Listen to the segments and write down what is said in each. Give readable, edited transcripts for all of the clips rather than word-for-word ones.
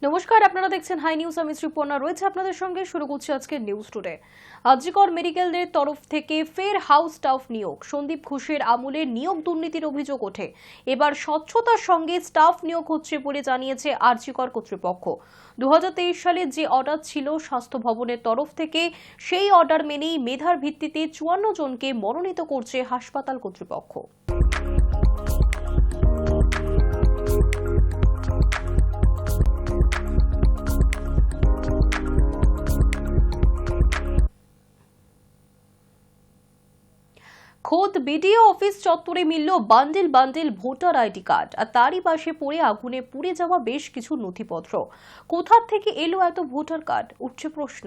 নমস্কার, আপনারা দেখছেন হাই নিউজ। আমি শ্রীপর্ণা রয়েছে আপনাদের সঙ্গে। শুরু করছি আজকে নিউজ টুডে। আরজিকর মেডিকেলের তরফ থেকে ফের হাউস স্টাফ নিয়োগ। সন্দীপ ঘোষের আমলে নিয়োগ দুর্নীতির অভিযোগ ওঠে। এবার স্বচ্ছতার সঙ্গে স্টাফ নিয়োগ হচ্ছে বলে জানিয়েছে আরজিকর কর্তৃপক্ষ। 2023 সালে যে অর্ডার ছিল স্বাস্থ্য ভবনের তরফ থেকে, সেই অর্ডার মেনেই মেধার ভিত্তিতে 54 জনকে মনোনীত করছে হাসপাতাল কর্তৃপক্ষ। খোদ বিডিও অফিস চত্বরে মিলল bundle bundle voter ID card, আর তারই পাশে পড়ে আগুনে পুড়ে যাওয়া বেশ কিছু নথিপত্র। কোথা থেকে এলো এত ভোটার কার্ড, উঠছে প্রশ্ন।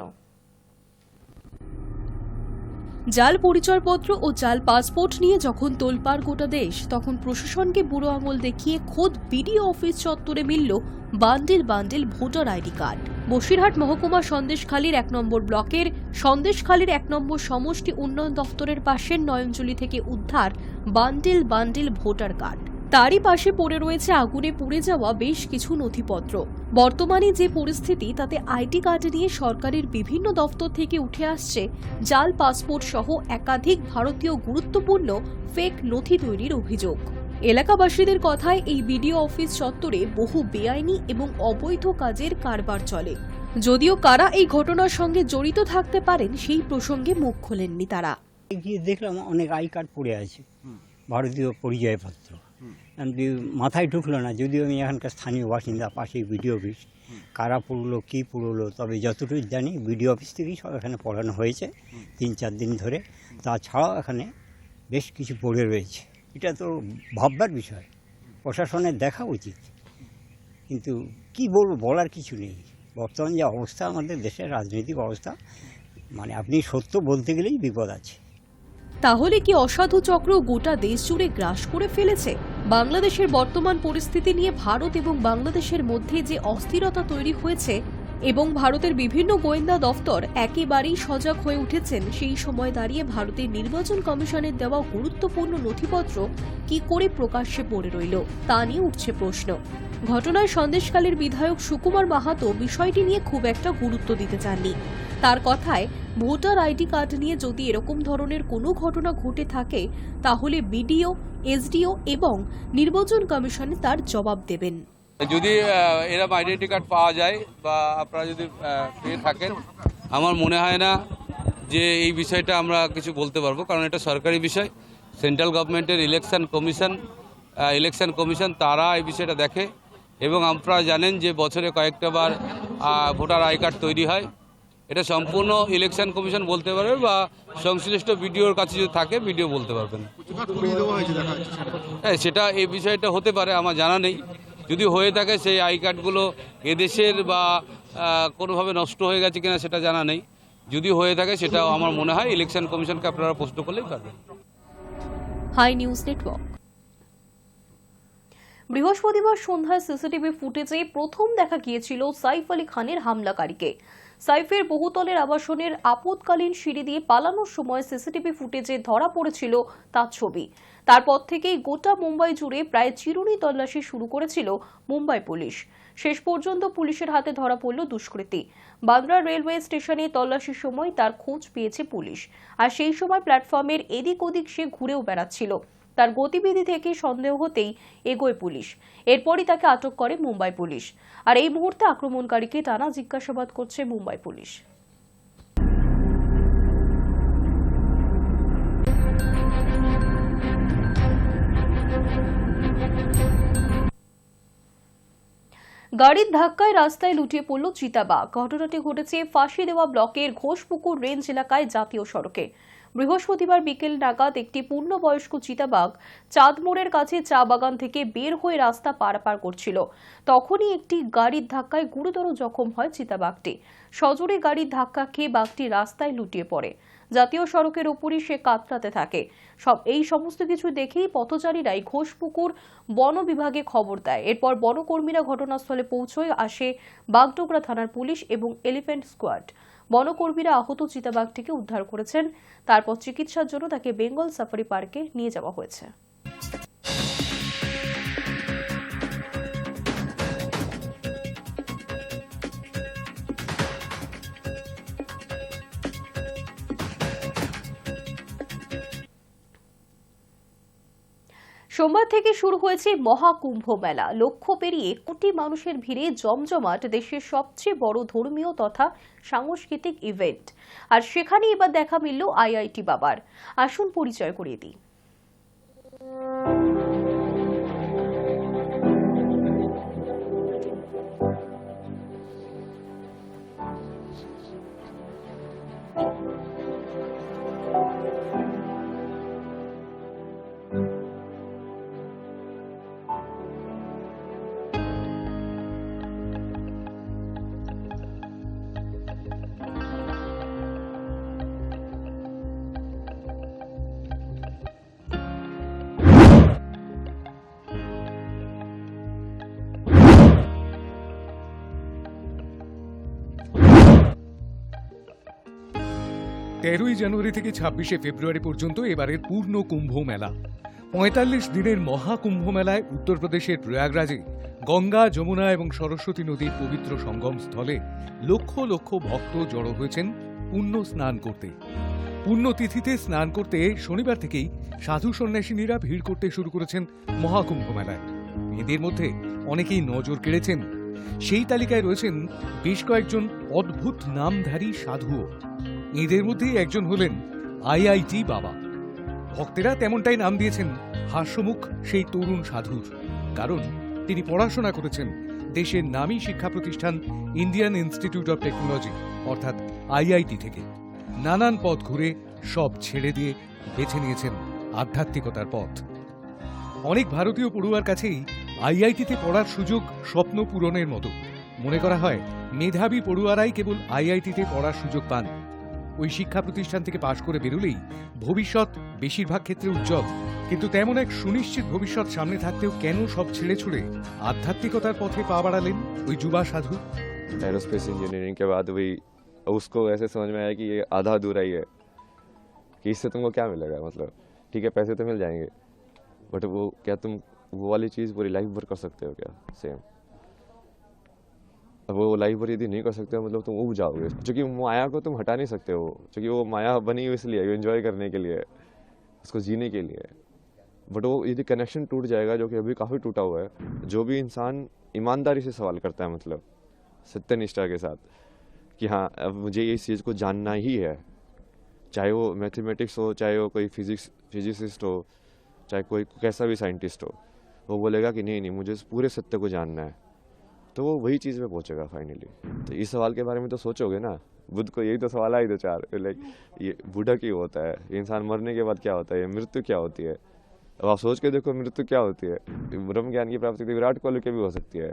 জাল পরিচয়পত্র ও জাল পাসপোর্ট নিয়ে যখন তোলপাড় গোটা দেশ, তখন প্রশাসনকে বুড়ো আঙুল দেখিয়ে খোদ বিডিও অফিস চত্বরে মিলল bundle bundle voter ID card. Basirhat মহকুমা সন্দেশখালীর 1 নম্বর ব্লকের সন্দেশখালীর 1 নম্বর সমষ্টি উন্নয়ন দপ্তরের পাশের নয়নজলি থেকে উদ্ধার বান্ডিল বান্ডিল ভোটার কার্ড। তারই পাশে পড়ে রয়েছে আগুনে পুড়ে যাওয়া বেশ কিছু নথিপত্র। বর্তমানে যে পরিস্থিতি, তাতে আইডি কার্ড নিয়ে সরকারের বিভিন্ন দপ্তর থেকে উঠে আসছে জাল পাসপোর্ট সহ একাধিক ভারতীয় গুরুত্বপূর্ণ ফেক নথি তৈরির অভিযোগ। এলাকাবাসীদের কথায় এই বিডিও অফিস চত্বরে বহু বেআইনি এবং অবৈধ কাজের কারবার চলে। যদিও কারা এই ঘটনার সঙ্গে জড়িত থাকতে পারেন, সেই প্রসঙ্গে মুখ খোলেননি তারা। গিয়ে দেখলাম অনেক আই কার্ড পড়ে আছে, ভারতীয় পরিচয়পত্র। মাথায় ঢুকলো না, যদিও আমি এখানকার স্থানীয় বাসিন্দা, পাশেই বিডিও অফিস। কারা পড়লো, কী পড়লো, তবে যতটুকু জানি বিডিও অফিস থেকেই সব এখানে পড়ানো হয়েছে 3-4 দিন ধরে। তাছাড়াও এখানে বেশ কিছু পড়ে রয়েছে। এটা তো ভাববার বিষয়, প্রশাসনের দেখা উচিত। কিন্তু কি বলবো, বলার কিছু নেই। বর্তমান যে অবস্থা আমাদের দেশের রাজনৈতিক অবস্থা, মানে আপনি সত্য বলতে গেলেই বিপদ আছে। তাহলে কি অসাধু চক্র গোটা দেশ জুড়ে গ্রাস করে ফেলেছে? বাংলাদেশের বর্তমান পরিস্থিতি নিয়ে ভারত এবং বাংলাদেশের মধ্যে যে অস্থিরতা তৈরি হয়েছে, এবং ভারতের বিভিন্ন গোয়েন্দা দফতর একেবারেই সজাগ হয়ে উঠেছেন, সেই সময় দাঁড়িয়ে ভারতের নির্বাচন কমিশনের দেওয়া গুরুত্বপূর্ণ নথিপত্র কি করে প্রকাশ্যে পড়ে রইল, তা নিয়ে উঠছে প্রশ্ন। ঘটনায় সন্দেশখালীর বিধায়ক সুকুমার মাহাতো বিষয়টি নিয়ে খুব একটা গুরুত্ব দিতে চাননি। তার কথায়, ভোটার আইডি কার্ড নিয়ে যদি এরকম ধরনের কোনো ঘটনা ঘটে থাকে, তাহলে বিডিও, এসডিও এবং নির্বাচন কমিশনে তার জবাব দেবেন। যদি এরকম আইডেন্টি কার্ড পাওয়া যায় বা আপনারা যদি পেয়ে থাকেন, আমার মনে হয় না যে এই বিষয়টা আমরা কিছু বলতে পারবো, কারণ এটা সরকারি বিষয়। সেন্ট্রাল গভর্নমেন্টের ইলেকশন কমিশন তারা এই বিষয়টা দেখে, এবং আপনারা জানেন যে বছরে কয়েকটা বার ভোটার আই কার্ড তৈরি হয়। এটা সম্পূর্ণ ইলেকশন কমিশন বলতে পারবে, বা সংশ্লিষ্ট বিডিওর কাছে যদি থাকে বিডিও বলতে পারবেন। হ্যাঁ, সেটা এই বিষয়টা হতে পারে, আমার জানা নেই। যদি হয়ে থাকে সেই আই কার্ডগুলো এদেশের বা কোনোভাবে নষ্ট হয়ে গেছে কিনা সেটা জানা নেই। যদি হয়ে থাকে সেটাও আমার মনে হয় ইলেকশন কমিশনকে আপনারা প্রশ্ন করলেই পারবেন। Hi news network. বৃহস্পতিবার সন্ধ্যায় সিসিটিভি ফুটেজে প্রথম দেখা গিয়েছিল সাইফ আলী খানের হামলাকারীকে। সাইফের বহুতলের আবাসনের আপৎকালীন সিঁড়ি দিয়ে পালানোর সময় সিসিটিভি ফুটেজে ধরা পড়েছিল তার ছবি। তারপর থেকেই গোটা মুম্বাই জুড়ে প্রায় চিরুনি তল্লাশি শুরু করেছিল মুম্বাই পুলিশ। শেষ পর্যন্ত পুলিশের হাতে ধরা পড়ল দুষ্কৃতী। বান্দ্রা রেলওয়ে স্টেশনে তল্লাশির সময় তার খোঁজ পেয়েছে পুলিশ, আর সেই সময় প্ল্যাটফর্মের এদিক ওদিক সে ঘুরেও বেড়াচ্ছিল। তার গতিবিধি থেকে সন্দেহ হতেই এগোয় পুলিশ। এরপরই তাকে আটক করে মুম্বাই পুলিশ, আর এই মুহূর্তে আক্রমণকারীকে টানা জিজ্ঞাসাবাদ করছে মুম্বাই পুলিশ। গাড়ির ধাক্কায় রাস্তায় লুটিয়ে পড়ল চিতাবাঘ। ঘটনাটি ঘটেছে ফাঁসি দেওয়া ব্লকের ঘোষপুকুর রেঞ্জ এলাকায় জাতীয় সড়কে। বৃহস্পতিবার বিকেল নাগাদ একটি পূর্ণবয়স্ক চিতাবাঘ চাঁদমোড়ের কাছে চা বাগান থেকে বের হয়ে রাস্তা পারাপার করছিল। তখনই একটি গাড়ির ধাক্কায় গুরুতর জখম হয় চিতাবাঘটি। সজোরে গাড়ির ধাক্কা খেয়ে বাঘটি রাস্তায় লুটিয়ে পড়ে। জাতীয় সড়কের উপরই সে কাতরাতে থাকে। এই সমস্ত কিছু দেখেই পথচারীরাই ঘোষপুকুর বন বিভাগে খবর দেয়। এরপর বনকর্মীরা ঘটনাস্থলে পৌঁছয় আসে বাগডোগরা থানার পুলিশ এবং এলিফ্যান্ট স্কোয়াড। বনকর্মীরা আহত চিতাবাঘটিকে উদ্ধার করেছেন। তারপর চিকিৎসার জন্য তাকে বেঙ্গল সাফারি পার্কে নিয়ে যাওয়া হয়েছে। সোমবার থেকে শুরু হয়েছে মহাকুম্ভ মেলা। লক্ষ্য পেরিয়ে কোটি মানুষের ভিড়ে জমজমাট দেশের সবচেয়ে বড় ধর্মীয় তথা সাংস্কৃতিক ইভেন্ট। আর সেখানে এবার দেখা মিলল আইআইটি বাবার। আসুন পরিচয় করিয়ে দিই। তেরোই জানুয়ারি থেকে ২৬শে ফেব্রুয়ারি পর্যন্ত এবারের পূর্ণ কুম্ভ মেলা। ৪৫ দিনের মহাকুম্ভ মেলায় উত্তরপ্রদেশের প্রয়াগরাজে গঙ্গা, যমুনা এবং সরস্বতী নদীর পবিত্র সঙ্গম স্থলে লক্ষ লক্ষ ভক্ত জড়ো হয়েছেন পুণ্য স্নান করতে। পুণ্যতিথিতে স্নান করতে শনিবার থেকেই সাধু সন্ন্যাসিনীরা ভিড় করতে শুরু করেছেন মহাকুম্ভ মেলায়। এদের মধ্যে অনেকেই নজর কেড়েছেন। সেই তালিকায় রয়েছেন বেশ কয়েকজন অদ্ভুত নামধারী সাধুও। এদের মধ্যেই একজন হলেন আইআইটি বাবা। ভক্তেরা তেমনটাই নাম দিয়েছেন হাস্যমুখ সেই তরুণ সাধুর, কারণ তিনি পড়াশোনা করেছেন দেশের নামী শিক্ষা প্রতিষ্ঠান ইন্ডিয়ান ইনস্টিটিউট অব টেকনোলজি অর্থাৎ আইআইটি থেকে। নানান পথ ঘুরে সব ছেড়ে দিয়ে বেছে নিয়েছেন আধ্যাত্মিকতার পথ। অনেক ভারতীয় পড়ুয়ার কাছেই আইআইটিতে পড়ার সুযোগ স্বপ্ন পূরণের মতো। মনে করা হয় মেধাবী পড়ুয়ারাই কেবল আইআইটিতে পড়ার সুযোগ পান। ওই শিক্ষা প্রতিষ্ঠান থেকে পাশ করে বেরোলেই ভবিষ্যৎ বেশিরভাগ ক্ষেত্রে উজ্জ্বল। কিন্তু তেমন এক সুনিশ্চিত ভবিষ্যৎ সামনে থাকতেও কেন সব ছেড়ে ছুড়ে আধ্যাত্মিকতার পথে পা বাড়ালেন ওই যুবা সাধু? एरोस्पेस इंजीनियरिंग के बाद वही उसको ऐसे समझ में आया कि ये आधा अधूरा ही है, कि इससे तुमको क्या मिलेगा। मतलब ठीक है, पैसे तो मिल जाएंगे, बट वो क्या तुम वो वाली चीज़ पूरी लाइफ भर कर सकते हो क्या? सेम। अब वो लाइफ भर यदि नहीं कर सकते हो मतलब तुम उब जाओगे, क्योंकि माया को तुम हटा नहीं सकते हो, क्योंकि वो माया बनी हुई इसलिए एंजॉय करने के लिए, उसको जीने के लिए। बट वो यदि कनेक्शन टूट जाएगा, जो कि अभी काफ़ी टूटा हुआ है, जो भी इंसान ईमानदारी से सवाल करता है, मतलब सत्यनिष्ठा के साथ कि हाँ अब मुझे इस चीज़ को जानना ही है, चाहे वो मैथमेटिक्स हो, चाहे वो कोई फिजिसिस्ट हो, चाहे कोई कैसा भी साइंटिस्ट हो, वो बोलेगा कि नहीं नहीं मुझे इस पूरे सत्य को जानना है, तो वो वही चीज़ में पहुंचेगा फाइनली। तो इस सवाल के बारे में तो सोचोगे ना, बुद्ध को यही तो सवाल आए दो चार, लाइक ये बूढ़ा क्यों होता है, ये इंसान मरने के बाद क्या होता है, ये मृत्यु क्या होती है। अब आप सोच के देखो मृत्यु क्या होती है। ब्रह्म ज्ञान की प्राप्ति तो विराट कोहली के भी हो सकती है,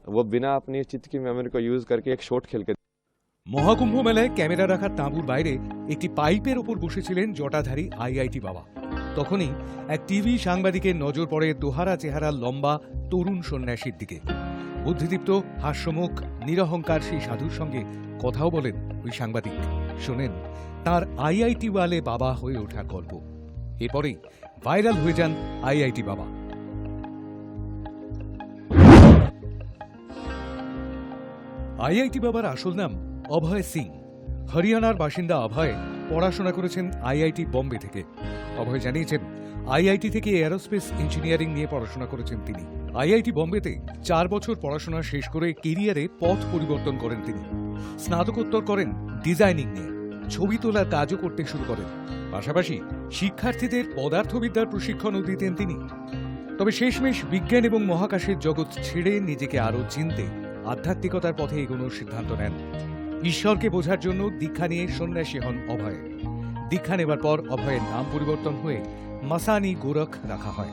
वो बिना अपनी चित्त की मेमोरी को यूज करके एक शॉट खेल के। মহাকুম্ভ মেলায় ক্যামেরা রাখার তাঁবুর বাইরে একটি পাইপের ওপর বসেছিলেন জটাধারী আইআইটি বাবা। তখনই এক টিভি সাংবাদিকের নজর পড়ে দোহারা চেহারা লম্বা তরুণ সন্ন্যাসীর দিকে। বুদ্ধিদীপ্ত, হাস্যমুখ, নিরহংকার সেই সাধুর সঙ্গে কথাও বলেন ওই সাংবাদিক। শোনেন তার আইআইটি ওয়ালে বাবা হয়ে ওঠার গল্প। এরপরেই ভাইরাল হয়ে যান আইআইটি বাবা। আইআইটি বাবার আসল নাম অভয় সিং। হরিয়ানার বাসিন্দা অভয় পড়াশোনা করেছেন আইআইটি বোম্বে থেকে। অভয় জানিয়েছেন আইআইটি থেকে এরোস্পেস ইঞ্জিনিয়ারিং নিয়ে পড়াশোনা করেছেন তিনি। আইআইটি বোম্বেতে ৪ বছর পড়াশোনা শেষ করে কেরিয়ারে পথ পরিবর্তন করেন তিনি। স্নাতকোত্তর করেন ডিজাইনিং নিয়ে, ছবি তোলার কাজও করতে শুরু করেন। পাশাপাশি শিক্ষার্থীদের পদার্থবিদ্যার প্রশিক্ষণও দিতেন তিনি। তবে শেষমেশ বিজ্ঞান এবং মহাকাশের জগৎ ছেড়ে নিজেকে আরও চিনতে আধ্যাত্মিকতার পথে এগোনোর সিদ্ধান্ত নেন। ঈশ্বরকে বোঝার জন্য দীক্ষা নিয়ে সন্ন্যাসী হন অভয়। দীক্ষা নেবার পর অভয়ের নাম পরিবর্তন হয়ে মাসানি গোরখ রাখা হয়।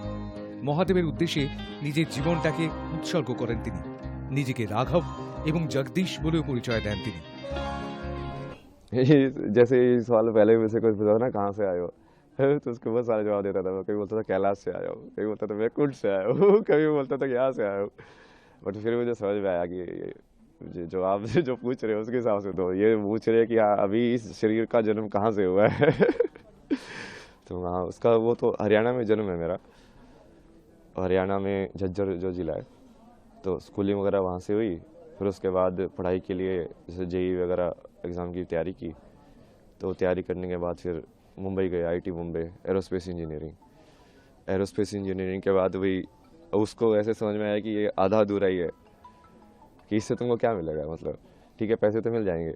মহাদেবের উদ্দেশ্যে নিজের জীবনটাকে উৎসর্গ করেন তিনি। নিজেকে রাঘব এবং জগদীশ বলেও পরিচয় দেন তিনি। जैसे ये सवाल पहले मेरे से कोई पूछा था ना कहाँ से आए हो, तो उसको बहुत सारे जवाब देता था। कभी बोलता था कैलाश से आया हो, कभी बोलता था मैं कुंड से आया हूँ, कभी बोलता था यहाँ से आया हूँ। बट फिर मुझे समझ में आया कि जो आप जो पूछ रहे हो उसके हिसाब से तो ये पूछ रहे हैं कि हाँ अभी इस शरीर का जन्म कहाँ से हुआ है। तो हाँ उसका वो तो हरियाणा में जन्म है मेरा। हरियाणा में झज्जर जो जिला है, तो स्कूलिंग वगैरह वहाँ से हुई। फिर उसके बाद पढ़ाई के लिए जैसे जेई वगैरह एग्ज़ाम की तैयारी की, तो तैयारी करने के बाद फिर मुंबई गए, IIT Mumbai aerospace engineering. Aerospace engineering के बाद वही उसको ऐसे समझ में आया कि ये आधा अधूरा ही है, कि इससे तुमको क्या मिलेगा, मतलब ठीक है पैसे तो मिल जाएंगे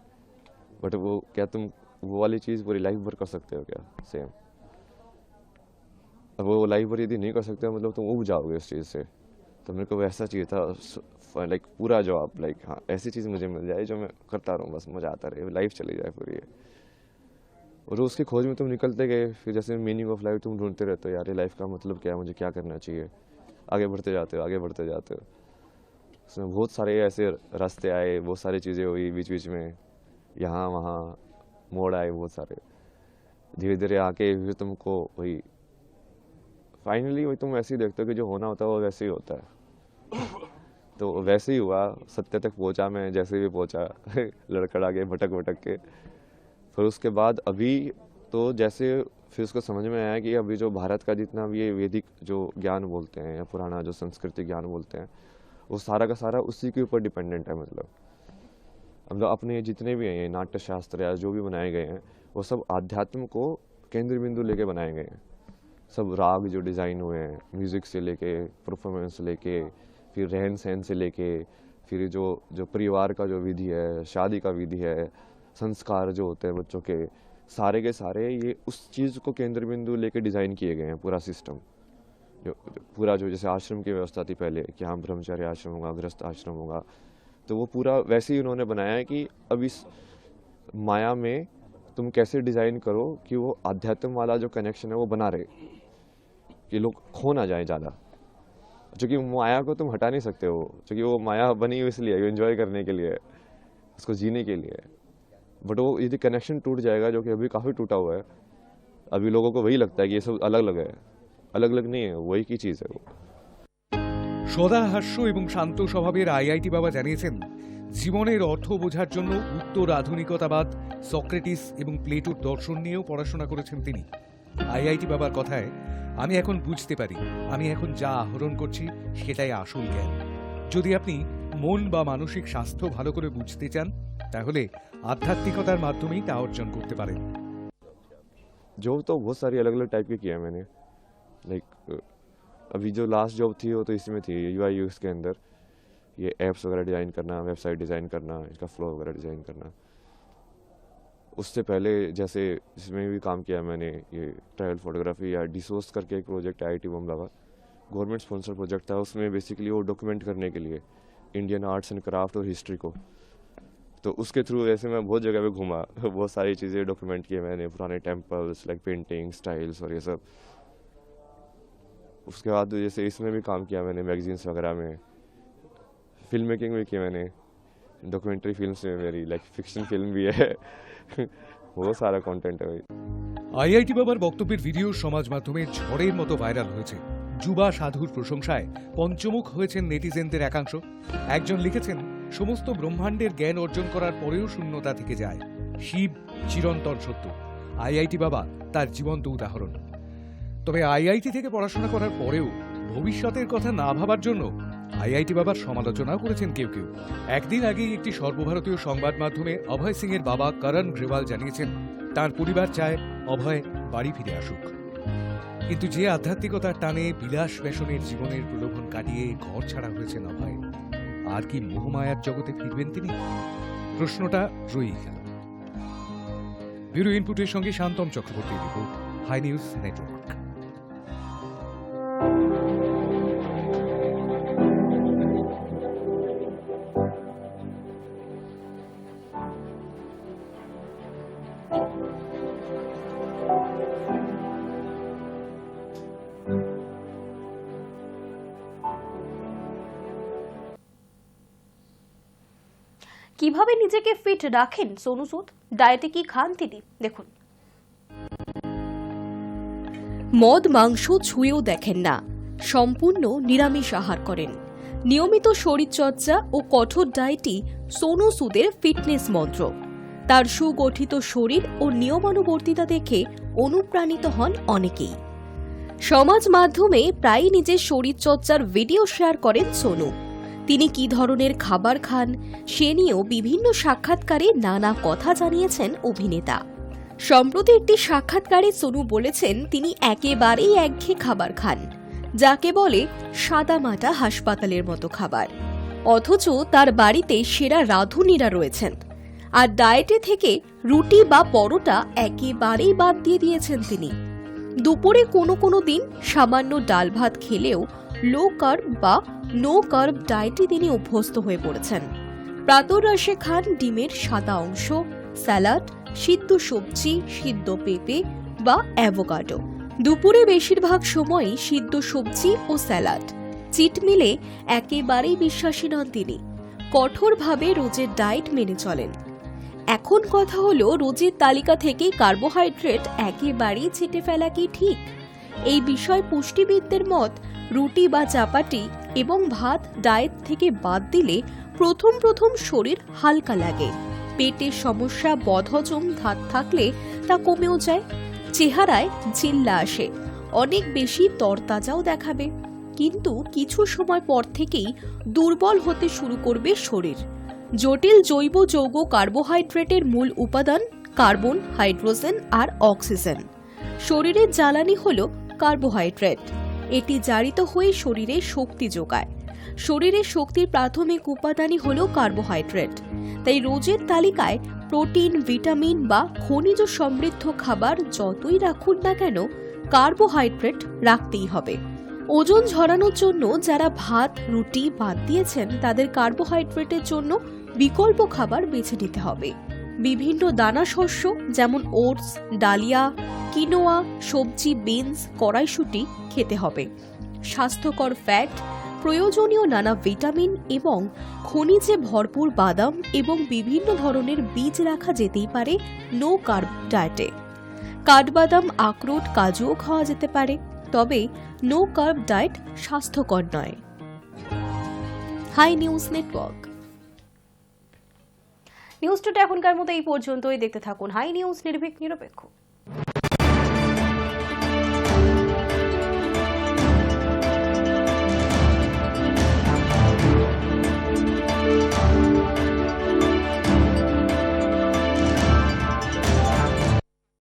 बट वो क्या तुम वो वाली चीज़ पूरी लाइफ भर कर सकते हो क्या सेम। अब वो लाइफ भर यदि नहीं कर सकते हो मतलब तुम उब जाओगे उस चीज़ से। तो मेरे को वैसा चाहिए था, लाइक पूरा जॉब, लाइक हाँ ऐसी चीज़ मुझे मिल जाए जो मैं करता रहूँ, बस मज़ा आता रहे, लाइफ चली जाए पूरी। और उसकी खोज में तुम निकलते गए, फिर जैसे मीनिंग ऑफ लाइफ तुम ढूंढते रहते हो, यार ये लाइफ का मतलब क्या है, मुझे क्या करना चाहिए, आगे बढ़ते जाते हो, आगे बढ़ते जाते हो। उसमें बहुत सारे ऐसे रास्ते आए, बहुत सारी चीज़ें हुई बीच बीच में, यहाँ वहाँ मोड़ आए बहुत सारे, धीरे धीरे आके फिर तुमको वही फाइनली वही तुम वैसे ही देखते हो कि जो होना होता है वो वैसे ही होता है। तो वैसे ही हुआ, सत्य तक पहुंचा मैं जैसे भी पहुंचा लड़खड़ा के भटक भटक के। फिर उसके बाद अभी तो जैसे फिर उसको समझ में आया कि अभी जो भारत का जितना भी ये वैदिक जो ज्ञान बोलते हैं या पुराना जो संस्कृति ज्ञान बोलते हैं वो सारा का सारा उसी के ऊपर डिपेंडेंट है। मतलब अपने जितने भी हैं नाट्य शास्त्र या जो भी बनाए गए हैं वो सब आध्यात्म को केंद्र बिंदु लेके बनाए गए हैं। सब राग जो डिज़ाइन हुए हैं, म्यूज़िक से लेके परफॉर्मेंस से लेके, फिर रहन सहन से लेके, फिर जो परिवार का जो विधि है, शादी का विधि है, संस्कार जो होते हैं बच्चों के के सारे ये उस चीज़ को केंद्र बिंदु लेके डिज़ाइन किए गए हैं। पूरा सिस्टम जो पूरा जो जैसे आश्रम की व्यवस्था थी पहले कि हाँ ब्रह्मचर्य आश्रम होगा, गृहस्थ आश्रम होगा, तो वो पूरा वैसे ही उन्होंने बनाया है कि अब इस माया में तुम कैसे डिज़ाइन करो कि वो आध्यात्म वाला जो कनेक्शन है वो बना रहे, कि लोग खो ना जाए ज़्यादा। क्योंकि माया को तुम हटा नहीं सकते हो, क्योंकि वो माया बनी हुई इसलिए एंजॉय करने के लिए, उसको जीने के लिए। बट वो यदि कनेक्शन टूट जाएगा, जो कि अभी काफ़ी टूटा हुआ है, अभी लोगों को वही लगता है कि ये सब अलग अलग है, अलग अलग नहीं है, वही की चीज़ है वो। সদা হাস্য এবং শান্ত স্বভাবের আইআইটি বাবা জানিয়েছেন জীবনের অর্থ বোঝার জন্য উত্তর আধুনিকতাবাদ, সক্রেটিস এবং প্লেটোর দর্শন নিয়েও পড়াশোনা করেছেন তিনি। আইআইটি বাবার কথায়, আমি এখন বুঝতে পারি আমি এখন যা আহরণ করছি সেটাই আসল জ্ঞান। যদি আপনি মন বা মানসিক স্বাস্থ্য ভালো করে বুঝতে চান তাহলে আধ্যাত্মিকতার মাধ্যমেই তা অর্জন করতে পারেন। जॉब तो बहुत सारी अलग अलग टाइप की किया है मैंने। लाइक अभी जो लास्ट जॉब थी वो तो इसमें थी यूआई यूएक्स के अंदर, ये ऐप्स वगैरह डिज़ाइन करना, वेबसाइट डिज़ाइन करना, इसका फ्लो वगैरह डिज़ाइन करना। उससे पहले जैसे इसमें भी काम किया मैंने, ये ट्रैवल फोटोग्राफी या डिसोर्स करके एक प्रोजेक्ट आईआईटी बॉम्बे का गवर्नमेंट स्पॉन्सर प्रोजेक्ट था। उसमें बेसिकली वो डॉक्यूमेंट करने के लिए इंडियन आर्ट्स एंड क्राफ्ट और हिस्ट्री को, तो उसके थ्रू वैसे मैं बहुत जगह पे घूमा, बहुत सारी चीज़ें डॉक्यूमेंट किए मैंने, पुराने टेम्पल्स लाइक पेंटिंग स्टाइल्स और ये सब। उसके बाद जैसे इसमें भी काम किया मैंने, मैगजीन्स वगैरह में, फिल्म मेकिंग भी की मैंने, डॉक्यूमेंट्री फिल्म में मेरी लाइक फिक्शन फिल्म भी है बहुत सारा कंटेंट है भाई। আইআইটি বাবার বক্তব্যের ভিডিও সমাজ মাধ্যমে ঝড়ের মতো ভাইরাল হয়েছে। যুবা সাধুর প্রশংসায় পঞ্চমুখ হয়েছেন নেটিজেনদের একাংশ। একজন লিখেছেন, সমস্ত ব্রহ্মাণ্ডের জ্ঞান অর্জন করার পরেও শূন্যতা থেকে যায়, শিব চিরন্তন সত্য। আইআইটি বাবা তার জীবন্ত উদাহরণ। তবে আইআইটি থেকে পড়াশোনা করার পরেও ভবিষ্যতের কথা না ভাবার জন্য আইআইটি বাবার সমালোচনাও করেছেন কেউ কেউ। একদিন আগেই একটি সর্বভারতীয় সংবাদ মাধ্যমে অভয় সিং এর বাবা করণ গ্রেওয়াল জানিয়েছেন তার পরিবার চায় অভয় বাড়ি ফিরে আসুক। কিন্তু যে আধ্যাত্মিকতার টানে বিলাস ব্যসনের জীবনের প্রলোভন কাটিয়ে ঘর ছাড়া হয়েছেন অভয়, আর কি মোহমায়ার জগতে ফিরবেন তিনি? প্রশ্নটা রয়েই গেল। ব্যুরো ইনপুটের সঙ্গে Shantam Chakraborty report, hi news network. কিভাবে নিজেকে ফিট রাখেন সোনু সুদ, ডায়েটে কি খান তিনি, দেখুন। মদ মাংস ছুঁয়েও দেখেন না, সম্পূর্ণ নিরামিষ আহার করেন। নিয়মিত শরীরচর্চা ও কঠোর ডায়েটই সোনু সুদের ফিটনেস মন্ত্র। তার সুগঠিত শরীর ও নিয়মানুবর্তিতা দেখে অনুপ্রাণিত হন অনেকেই। সমাজ মাধ্যমে প্রায়ই নিজের শরীরচর্চার ভিডিও শেয়ার করেন সোনু। তিনি কি ধরনের খাবার খান সে নিয়েও বিভিন্ন সাক্ষাৎকারে নানা কথা জানিয়েছেন অভিনেতা। সম্প্রতি একটি সাক্ষাৎকারে সোনু বলেছেন তিনি একেবারেই একঘেয়ে খাবার খান, যাকে বলে সাদামাটা হাসপাতালের মতো খাবার। অথচ তার বাড়িতে সেরা রাঁধুনিরা রয়েছেন। আর ডায়েটে থেকে রুটি বা পরোটা একেবারেই বাদ দিয়ে দিয়েছেন তিনি। দুপুরে কোনো কোনো দিন সামান্য ডাল ভাত খেলেও লো কার্ব বা নো কার্ব ডায়েটে তিনি অভ্যস্ত হয়ে পড়েছেন। প্রাতরাশে খান ডিমের সাদা অংশ, স্যালাড, সিদ্ধ সবজি, সিদ্ধ পেঁপে বা অ্যাভোকাডো। দুপুরে বেশিরভাগ সময়ই সিদ্ধ সবজি ও স্যালাড। চিট মিলে একেবারেই বিশ্বাসী নন তিনি। কঠোরভাবে রোজের ডায়েট মেনে চলেন। এখন কথা হলো, রোজের তালিকা থেকে কার্বোহাইড্রেট একেবারেই ছেটে ফেলা কি ঠিক? এই বিষয়ে পুষ্টিবিদদের মত, রুটি বা চাপাটি এবং ভাত ডায়েট থেকে বাদ দিলে প্রথম শরীর হালকা লাগে, পেটের সমস্যা, বদহজম ধাত থাকলে তা কমেও যায়, চেহারায় জিল্লা আসে, অনেক বেশি তরতাজাও দেখাবে। কিন্তু কিছু সময় পর থেকেই দুর্বল হতে শুরু করবে শরীর। জটিল জৈব যৌগ কার্বোহাইড্রেটের মূল উপাদান কার্বন, হাইড্রোজেন আর অক্সিজেন। শরীরের জ্বালানি হল কার্বোহাইড্রেট। এটি জারিত হয়ে শরীরে শক্তি যোগায়। শরীরের শক্তির প্রাথমিক উপাদানই হল কার্বোহাইড্রেট। তাই রোজের তালিকায় প্রোটিন, ভিটামিন বা খনিজ সমৃদ্ধ খাবার যতই রাখুন না কেন, কার্বোহাইড্রেট রাখতেই হবে। ওজন ঝরানোর জন্য যারা ভাত, রুটি বাদ দিয়েছেন, তাদের কার্বোহাইড্রেটের জন্য বিকল্প খাবার বেছে নিতে হবে। বিভিন্ন দানা শস্য যেমন ওটস, ডালিয়া, কিনোয়া, সবজি, বিনস, কড়াইশুঁটি খেতে হবে। স্বাস্থ্যকর ফ্যাট, প্রয়োজনীয় নানা ভিটামিন এবং খনিজে ভরপুর বাদাম এবং বিভিন্ন ধরনের বীজ রাখা যেতেই পারে নো কার্ব ডায়েটে। কাঠবাদাম, আখরোট, কাজুও খাওয়া যেতে পারে, তবে নো কার্ব ডায়েট স্বাস্থ্যকর নয়। Hi news network. News today এখনকার মতো এই পর্যন্তই। দেখতে থাকুন হাই নিউজ, নির্ভীক নিরপেক্ষ।